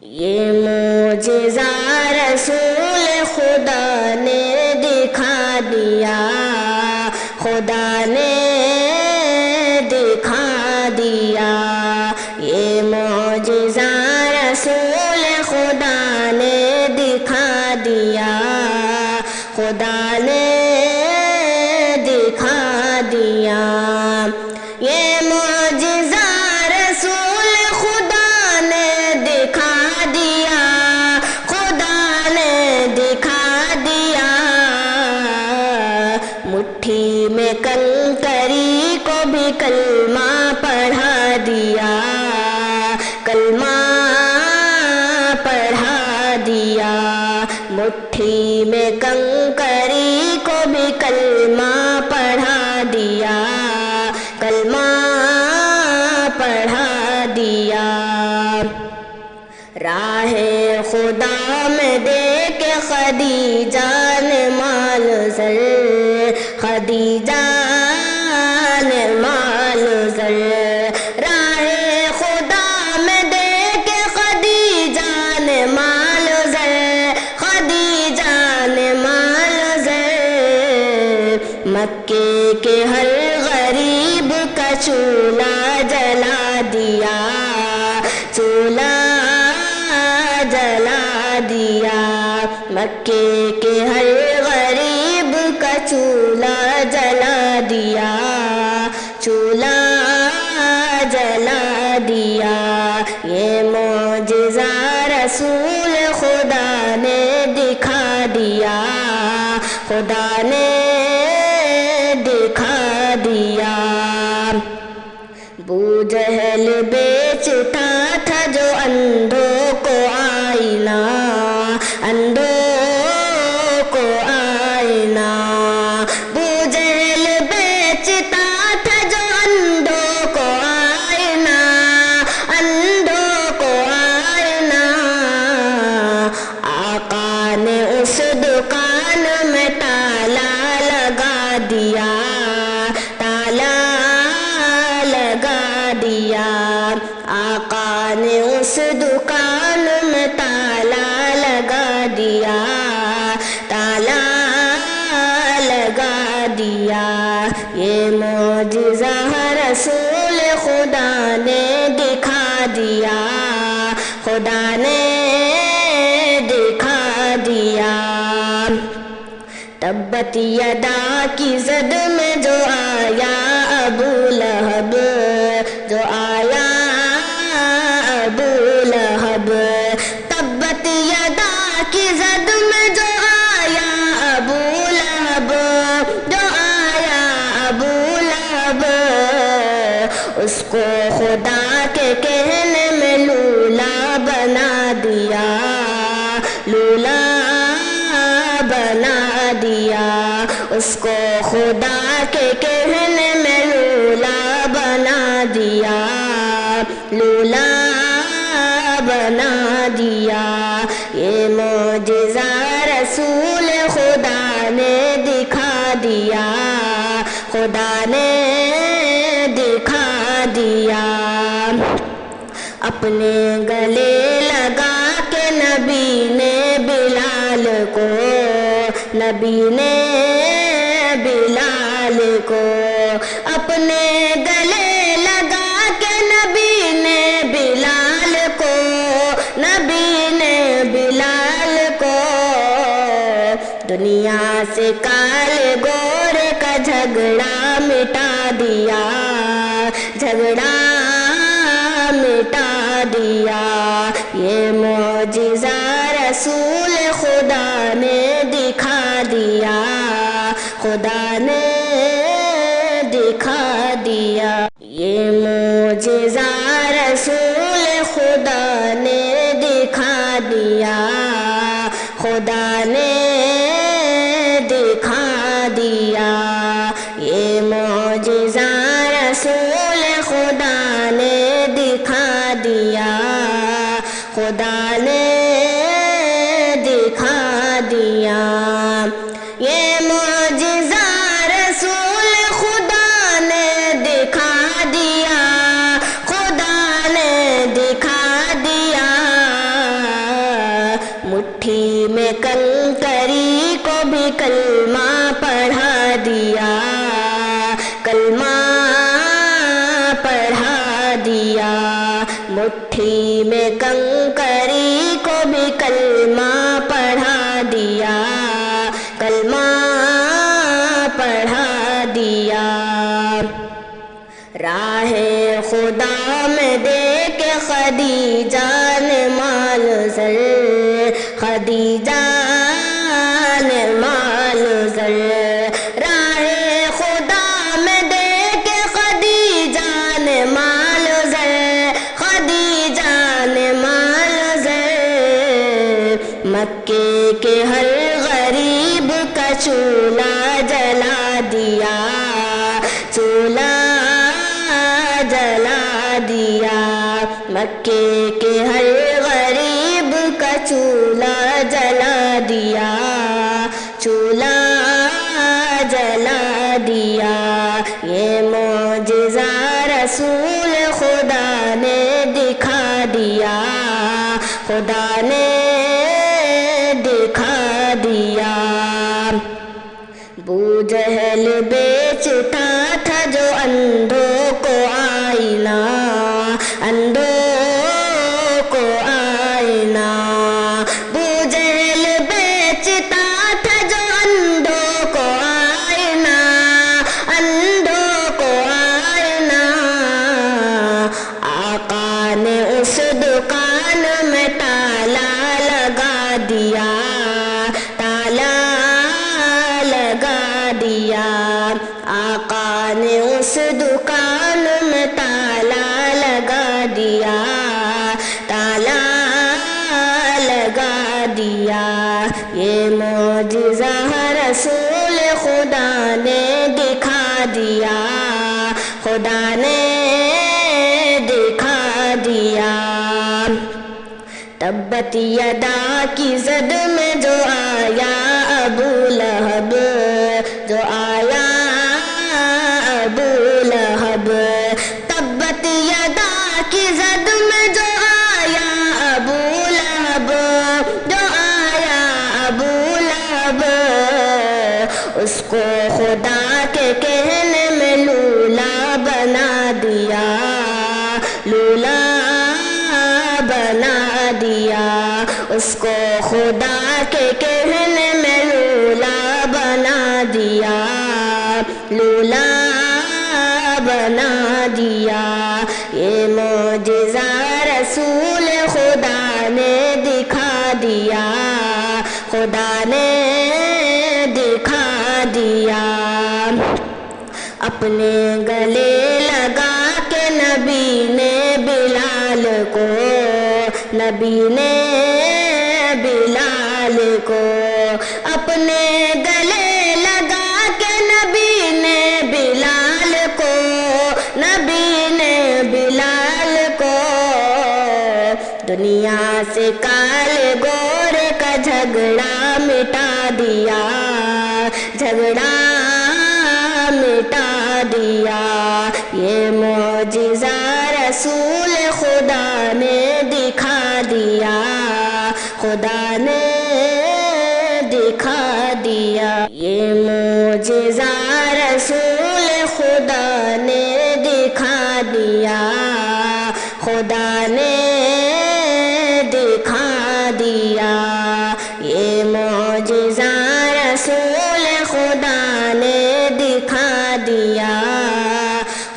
یہ معجزہ رسول خدا نے دکھا دیا، خدا نے دکھا دیا۔ یہ معجزہ رسول خدا نے دکھا دیا، خدا نے دکھا دیا۔ یہ معجزہ رسول خدا نے دکھا دیا، خدا نے دکھا دیا۔ مٹھی میں کنکری کو بھی کلمہ پڑھا دیا، کلمہ پڑھا دیا۔ مٹھی میں کنکری کو بھی کلمہ پڑھا دیا، کلمہ پڑھا دیا۔ راہ خدا میں دے کے خدیجہ نے مال زر، خدیجہ نے مال زر۔ راہ خدا میں دے کے خدیجہ نے مال زر، خدیجہ نے مال زر۔ مکے کے ہر غریب کا چولہا جلا دیا، چولہا جلا دیا۔ مکے کے ہر غریب کا چولہا جلا دیا، چولہا جلا دیا۔ یہ معجزہ رسول خدا نے دکھا دیا، خدا نے دکھا دیا۔ ابو جہل بیچتا تھا جو اندھوں کو آئینہ، اندھوں کو آئینہ۔ ابو جہل بیچتا تھا جو اندھوں کو آئینہ، اندھوں کو آئینہ۔ آقا نے اس دکان میں تالا لگا دیا، تالا لگا دیا۔ آقا نے اس دکان میں تالا لگا دیا، تالا لگا دیا۔ یہ معجزہ رسول خدا نے دکھا دیا، خدا نے دکھا دیا۔ تبت یدا کی زد میں جو آیا ابو لہب، جو آیا ابو لہب۔ تبت یدا کی زد میں جو آیا ابو لہب، جو آیا ابو لہب۔ اس کو خدا کے کہنے میں لولا بنا دیا، لولا بنا دیا۔ اس کو خدا کے کہنے میں لولا بنا دیا، لولا بنا دیا۔ یہ معجزہ رسول خدا نے دکھا دیا، خدا نے دکھا دیا۔ اپنے گلے لگا کے نبی نے بلال کو، نبی نے بلال کو۔ اپنے گلے لگا کے نبی نے بلال کو، نبی نے بلال کو۔ دنیا سے کالے گورے کا جھگڑا مٹا دیا، جھگڑا مٹا دیا۔ یہ معجزہ رسول خدا نے دکھا دیا، خدا نے دکھا دیا۔ یہ معجزہ رسول خدا نے دکھا دیا، خدا نے دکھا دیا۔ یہ معجزہ رسول خدا نے دکھا دیا، خدا نے دکھا دیا۔ یہ معجزہ رسول خدا نے دکھا دیا، خدا نے دکھا دیا۔ میں کنکری کو بھی کلمہ پڑھا دیا، کلمہ پڑھا دیا۔ راہ خدا میں دے کے خدیجہ نے مال زر، خدیجہ نے مال زر، راہ خدا میں دے کے خدیجہ نے مال زر، خدیجہ نے مال زر۔ مکے کے ہر غریب کا چولہا جلا دیا، چولہا جلا دیا، مکے کے ہر غریب کا چولہا جلا دیا، چولہا جلا دیا۔ یہ معجزہ رسول خدا نے دکھا دیا، خدا نے دکھا دیا۔ ابو جہل بیچتا تھا جو اندھوں کو آئینہ، اندھوں کو آئینہ، ابو جہل بیچتا تھا جو اندھوں کو آئینہ، اندھوں کو آئینہ۔ آقا نے اس دکان میں تالا لگا دیا، تالا لگا دیا، آقا نے اس دکان میں تالا لگا دیا، تالا لگا دیا۔ یہ معجزہ رسول خدا نے دکھا دیا، خدا نے دکھا دیا۔ تبت یدا کی زد میں جو آیا ابو لہب، جو آیا ابو لہب، تبت یدا کی زد میں جو آیا ابو لہب، جو آیا ابو لہب، اس کو خدا کے کہنے میں لولا بنا دیا، لولا بنا دیا، اس کو خدا کے کہنے میں لولا بنا دیا، لولا بنا دیا۔ یہ معجزہ رسول خدا نے دکھا دیا، خدا نے دکھا دیا۔ اپنے گلے لگا کے نبی نے بلال کو، نبی نے بلال کو، اپنے گلے لگا کے نبی نے بلال کو، نبی نے بلال کو، دنیا سے کالے گور کا جھگڑا مٹا دیا، جھگڑا مٹا دیا۔ یہ معجزہ رسول خدا نے دکھا دیا، خدا نے دکھا دیا۔ یہ معجزہ رسول خدا نے دکھا دیا، خدا نے دکھا دیا۔ یہ معجزہ رسول خدا نے دکھا دیا،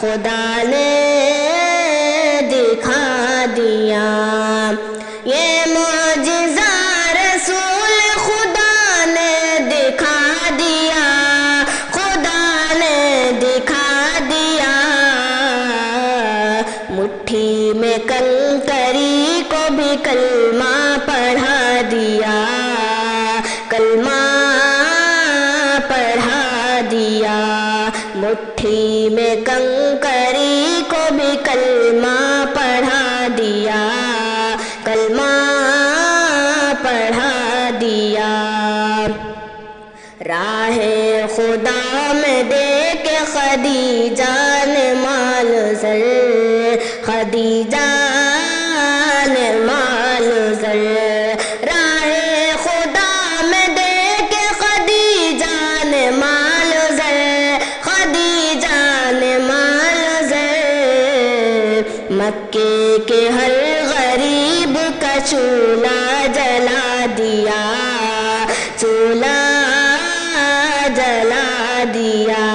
خدا نے دکھا دیا۔ یہ معجزہ رسول خدا نے دکھا دیا، خدا نے دکھا دیا۔ مٹھی میں کنکری کو بھی کلمہ پڑھا دیا، کلمہ پڑھا دیا۔ مٹھی میں کنکری کو بھی کلمہ پڑھا دیا، کلمہ پڑھا دیا۔ راہ خدا میں دے کے خدیجہ نے مال زر، خدیجہ نے مال زر، راہ خدا میں دے کے خدیجہ نے مال زر، خدیجہ نے مال زر۔ مکے کے ہر غریب چولہا جلا دیا، چولہا جلا دیا،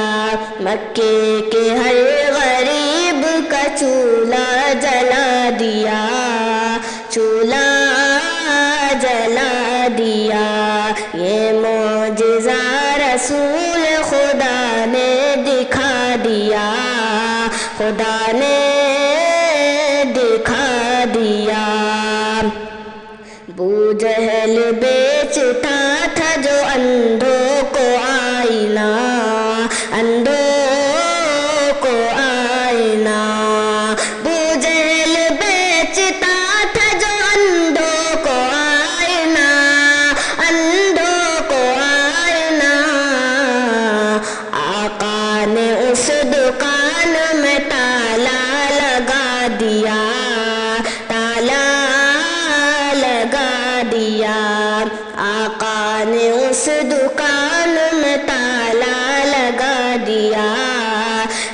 مکے کے ہر غریب کا چولہا جلا دیا، چولہا جلا دیا۔ یہ معجزہ رسول خدا نے دکھا دیا، خدا نے دکھا دیا۔ ابو جہل بیچتا تھا جو اندھوں کو آئینہ، اندھوں کو آئینہ، ابو جہل بیچتا تھا جو اندھوں کو آئینہ، اندھوں کو آئینہ، آقا نے اس دکان میں تالا لگا دیا، تالا لگا دیا، آقا نے اس دکان میں تالا لگا دیا،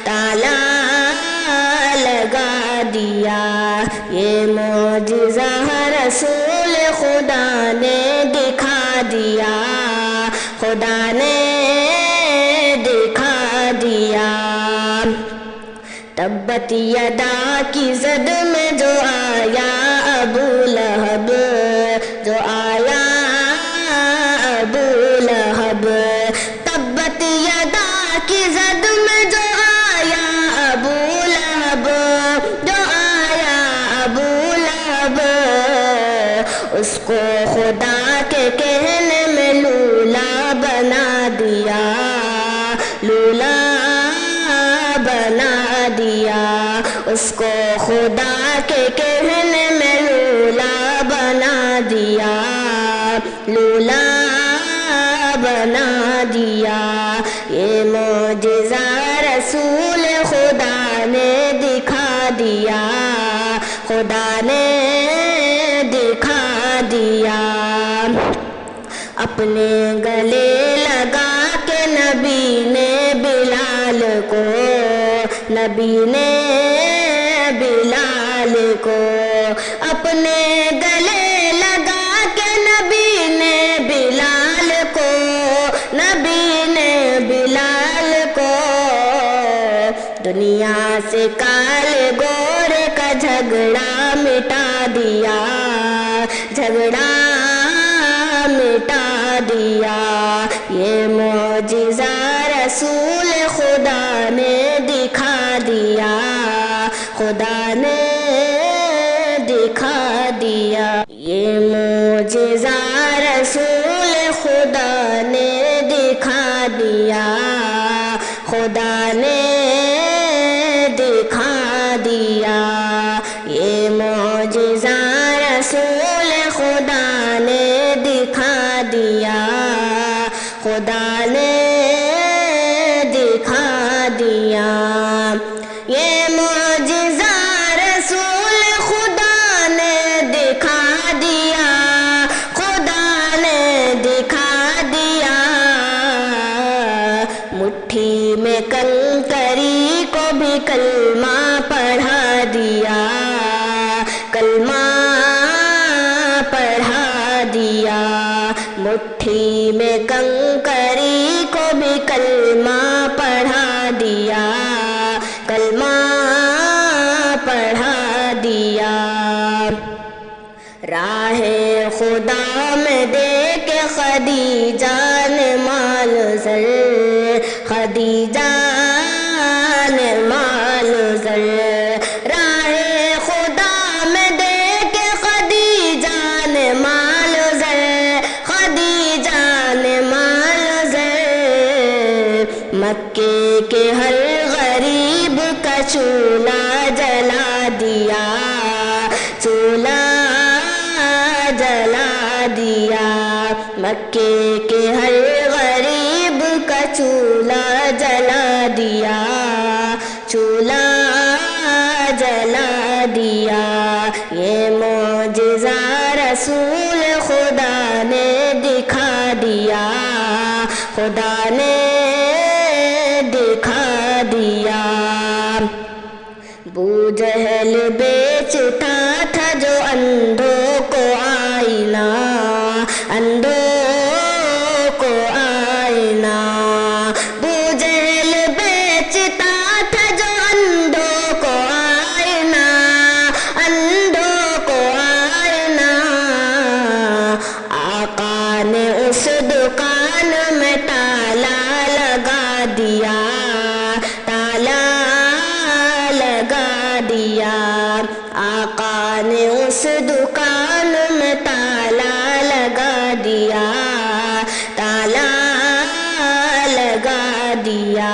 تالا لگا دیا۔ یہ معجزہ رسول خدا نے دکھا دیا، خدا نے دکھا دیا۔ تبت یدا کی زد میں جو آیا ابو لہب، جو آیا ابو لہب، تبت یدا کی زد میں جو آیا ابو لہب، جو آیا ابو لہب، اس کو خدا کے کہنے میں لولا بنا دیا، لولا بنا دیا، اس کو خدا کے کہنے میں لولا بنا دیا، لولا بنا دیا۔ یہ معجزہ رسول خدا نے دکھا دیا، خدا نے دکھا دیا۔ اپنے گلے لگا کے نبی نے بلال کو، نبی نے بلال کو، اپنے گلے لگا کے نبی نے بلال کو، نبی نے بلال کو، دنیا سے کالے گورے کا جھگڑا مٹا دیا، جھگڑا مٹا دیا۔ یہ معجزہ رسول خدا نے دکھا دیا، خدا نے دکھا دیا۔ یہ معجزہ رسول خدا نے دکھا دیا، خدا نے دکھا دیا۔ یہ معجزہ رسول خدا نے دکھا دیا، خدا نے دکھا دیا۔ یہ معجزہ رسول خدا نے دکھا دیا، خدا نے دکھا دیا۔ مٹھی میں کنکری کو بھی کلمہ پڑھا دیا، کلمہ پڑھا دیا۔ مٹھی میں کنکری کو بھی کلمہ پڑھا دیا، کلمہ پڑھا دیا۔ راہ خدا میں دے کے خدیجہ نے مال زر، خدیجہ نے مال زر، راہ خدا میں دے کے خدیجہ نے مال زر، خدیجہ نے مال زر۔ مکے کے ہر غریب کا چولہا جلا دیا، چولہا جلا دیا۔ مکے کے ہر غریب کا چولہا جلا دیا، چولہا جلا دیا۔ یہ معجزہ رسول خدا نے دکھا دیا، خدا نے دکھا دیا۔ ابو جہل بیچتا تھا جو اندھوں کو اندھوں کو آئینہ، ابو جہل بیچتا تھا جو اندھوں کو آئینہ، اندھوں کو آئینہ، آقا نے اس دکان میں تالا لگا دیا، تالا لگا دیا، آقا نے اس دکان میں تالا لگا دیا، تالا لگا دیا۔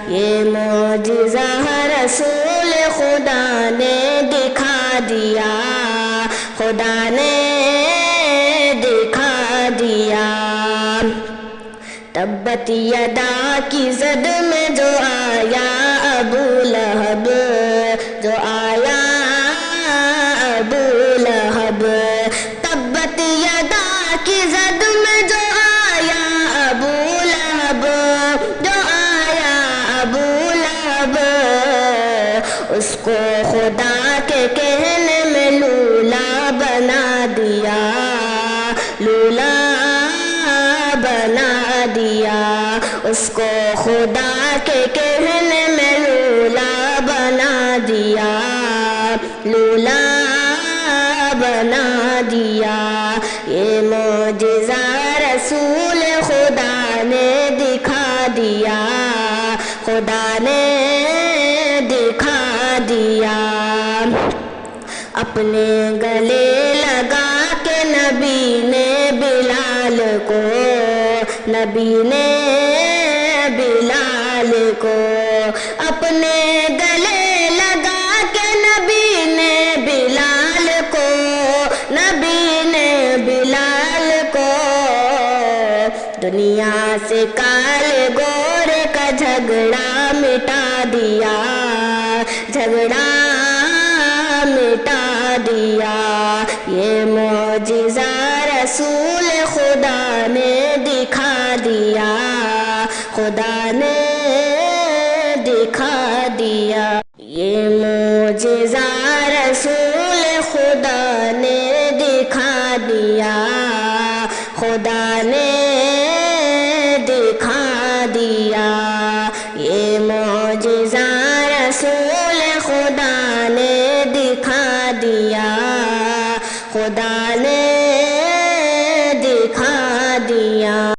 یہ معجزہ رسول خدا نے دکھا دیا، خدا نے دکھا دیا۔ تبت یدا کی زد میں جو آیا ابو لہب، جو آیا ابو لہب، تبت یدا کی زد میں جو آیا ابو لہب، جو آیا ابو لہب، اس کو خدا کے کہنے میں لولا بنا دیا، لولا بنا دیا، اس کو خدا کے کہنے میں لولا بنا دیا، لولا بنا دیا۔ یہ معجزہ رسول خدا نے دکھا دیا، خدا نے دکھا دیا۔ اپنے گلے لگا کے نبی نے بلال کو، نبی نے بلال کو، اپنے گلے لگا کے نبی نے بلال کو، نبی نے بلال کو، دنیا سے کالے گورے کا جھگڑا مٹا دیا، جھگڑا مٹا دیا۔ یہ معجزہ رسول خدا نے دکھا دیا، خدا نے دکھا دیا۔ یہ معجزہ رسول خدا نے دکھا دیا، خدا نے دکھا دیا۔ یہ معجزہ رسول خدا نے دکھا دیا، خدا نے دکھا دیا۔